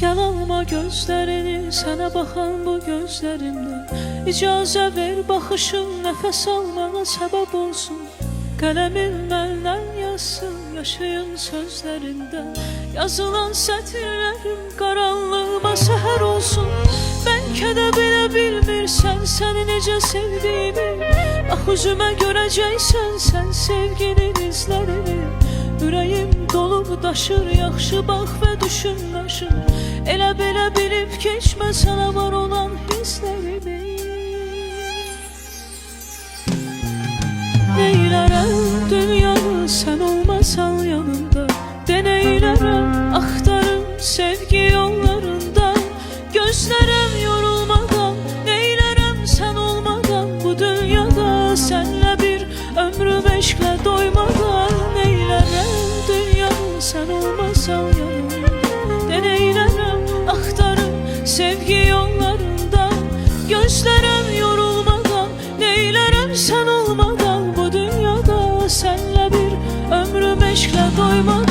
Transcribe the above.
Gel alma gözlerini, sana bakan bu gözlerimden. İcazə ver baxışın, nəfəs almana səbəb olsun. Qələmin məndən yazsın, yaşayın sözlərində. Yazılan sətirlərim qaranlığıma səhər olsun. Bəlkə də bilə bilmirsən səni necə sevdiyimi. Bax üzümə görəcəksən sən sevginin izlərini. Ürəyim dolub daşır, yaxşı bax və düşün daşır. Elə belə bilib keçmə sana var olan hisslərimi. Neylərəm dünyanı sən olmasan yanımda. Deneylərəm, axtarım sevgi yollarında. Gözlərəm yorulmadan, neylərəm sən olmadan. Bu dünyada sənlə bir ömrüm eşqlə doymadan. Neylərəm dünyanı sən olmasan yanımda. Deneylərəm, axtarım sevgi yollarında. Gözlərəm yorulmadan, neylərəm sən olmadan. Bu dünyada sənlə bir ömrüm eşqlə doymadan.